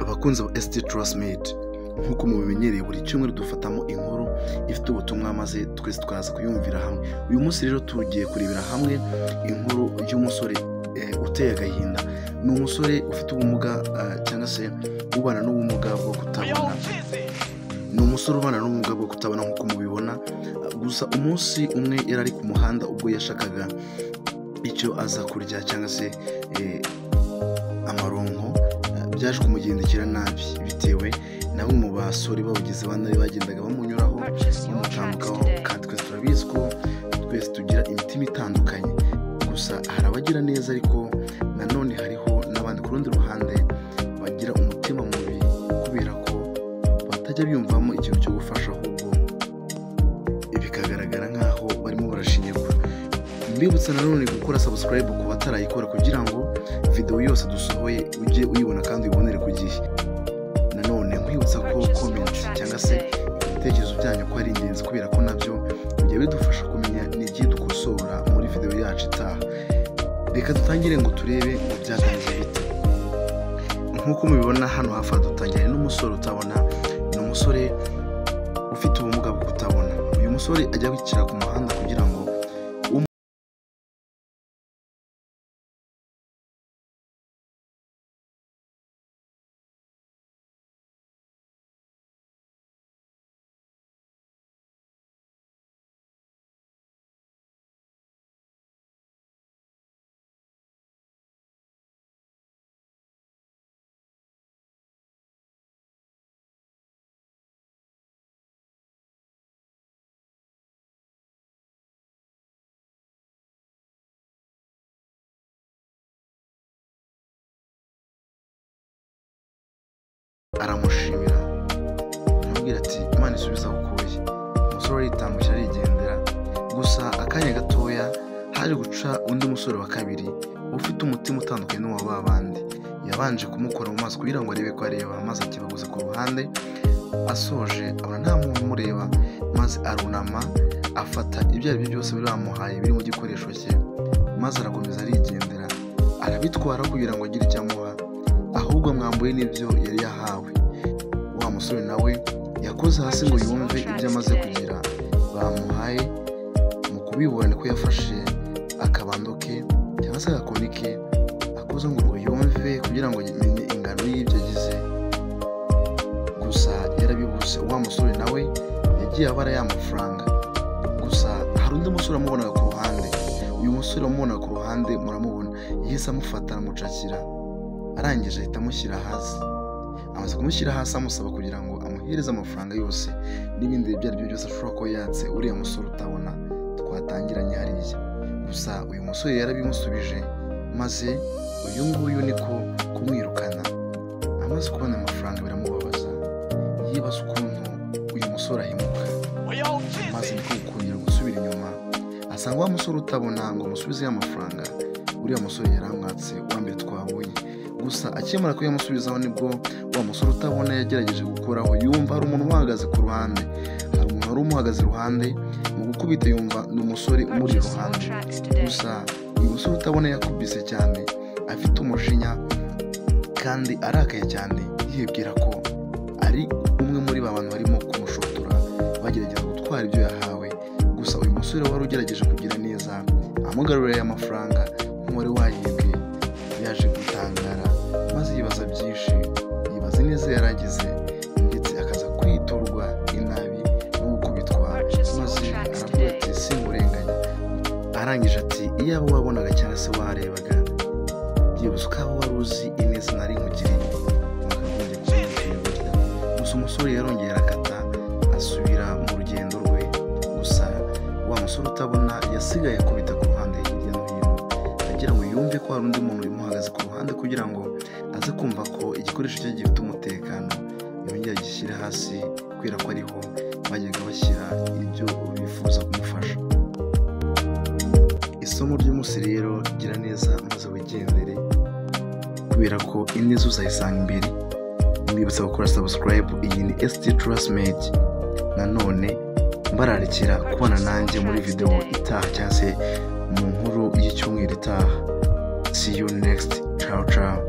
Abakunzi ba ST Trustmate, nkuko mubimenyereye buri cyumweru dufatamo inkuru ifite ubutumwa maze twese twaza kuyumvira hamwe. Uyu munsi rero tugiye kurebera hamwe inkuru y'umusore uteye agahinda. Ni umusore ufite ubumuga cyangwa se ubana n'ubumuga bwo kutabona. Ni umusore ubana n'ubumuga bwo kutabona nkuko mubibona. Gusa umunsi umwe yari ari ku muhanda ubwo yashakaga icyo aza kurya cyangwa se amaronko, byaje kumugendekera nabi bitewe na bamwe mu basore bawugize abandi bagendaga bamunyuraho bamutambukaho. Kandi twese turabizi ko twese tugira imitima itandukanye, gusa hari abagira neza ariko nanone hariho n'abandi ku rundi ruhande bagira umutima mubi kubera ko batajya biyumvamo ikintu cyo gufasha, ahubwo bikagaragara nk'aho barimo barashinyagura. Mbibutsa nanone gukora subscribe ku batarayikora kugira ngo video yose dusohoye ujye uyibona kandi ubonere ku gihe. Nanone nkwibutsa ko comment cyangwa se ibitekerezo byanyu ko ari ingenzi kubera ko nabyo bijya bidufasha kumenya n'igihe dukosora muri video yacu itaha. Reka dutangire ngo turebe mu byatangiye bite. Nkuko mubibona hano hafi dutangiye n'umusore utabona. Ni umusore ufite ubumuga bwo kutabona. Uyu musore ajya kwikira ku muhanda kugira ngo aramushimira, aramubwira ati Imana isubiza ukuye. Umusore yitambukira arigendera. Gusa akanya gatoya haje guca undi musore wa kabiri ufite umutima utandukanye n'uwa bandi. Yabanje kumukora mu maso kugira ngo arebe ko areba, maze akibaguza ku ruhande. Asoje abona nta muntu umureba, maze arunama afata ibyo ari byo byose bari bamuhaye biri mu gikoresho cye, maze arakomeza arigendera. Arabitwara kugira ngo agire icyo amuha, ahubwo amwambuye n'ibyo yari yahawe. Wa musore nawe yakoze hasi ngo yumve ibyo amaze kugira bamuhaye. Mu kubibura niko yafashe akabando ke cyangwa se agakoni ke akoze ngo yumve kugira ngo amenye ingano y'ibyo agize. Gusa yarabibuze. Wa musore nawe yagiye abara ya mafaranga. Gusa hari undi musore amubonaga ku ruhande. Uyu musore amubonaga ku ruhande muramubona, yahise amufata aramucakira, arangije ahita amushyira hasi. Amaze kumushyira hasi amusaba kugira ngo amuhereze amafaranga yose n'ibindi ibyo ari byo byose ashobora kuba yatse uriya musore utabona twatangiranye hariya. Gusa uyu musore yarabimusubije, maze uyu nguyu niko kumwirukana. Amaze kubona amafaranga biramubabaza, yibaza ukuntu uyu musore ahimuka, maze niko gukundira gusubira inyuma asanga wa musore utabona ngo amusubize amafaranga uriya musore yaramwatse wa mbere twabonye. Gusa akimara kuyamusubizaho nibwo wa musore utabona yagerageje gukoraho, yumva hari umuntu umuhagaze ku ruhande. Hari umuntu wari umuhagaze iruhande, mu gukubita yumva ni umusore umuri iruhande. Gusa uyu musore utabona yakubise cyane afite umujinya kandi arakaye cyane, yibwira ko ari umwe muri ba bantu barimo kumushotora bagerageza gutwara ibyo yahawe. Gusa uyu musore wari ugerageje kugira neza amugarurira aya mafaranga nk'uwari wayibwe, yaje gutangara maze yibaza byinshi, yibaza neza yaragize ndetse akaza kwiturwa inabi no gukubitwa, maze aravuga ati simurenganya. Arangije ati iyaba wabonaga cyangwa se warebaga byibuze ukaba wari uzi ineza nari nkugiriye wakagombye kuyiburya. Gusa umusore yarongera arakata asubira mu rugendo rwe. Gusa wa musore utabona yasigaye akubita ku ruhande hirya no hino agira ngo yumve ko hari undi muntu umuhagaze ku ruhande kugira ngo aze kumva ko igikoresho cye gifite umutekano, yongera agishyira hasi kubera ko ariho bajyaga bashyira ibyo bifuza kumufasha. Isomo ry'umunsi rero, gira neza maze wigendere kubera ko ineza uzayisanga imbere. Mbibutsa gukora subscribe. Iyi ni ST Trustmate. Nanone mbararikira kubana nanjye muri video itaha cyangwa se mu nkuru y'icyumweru itaha. See you next. Ciao ciao.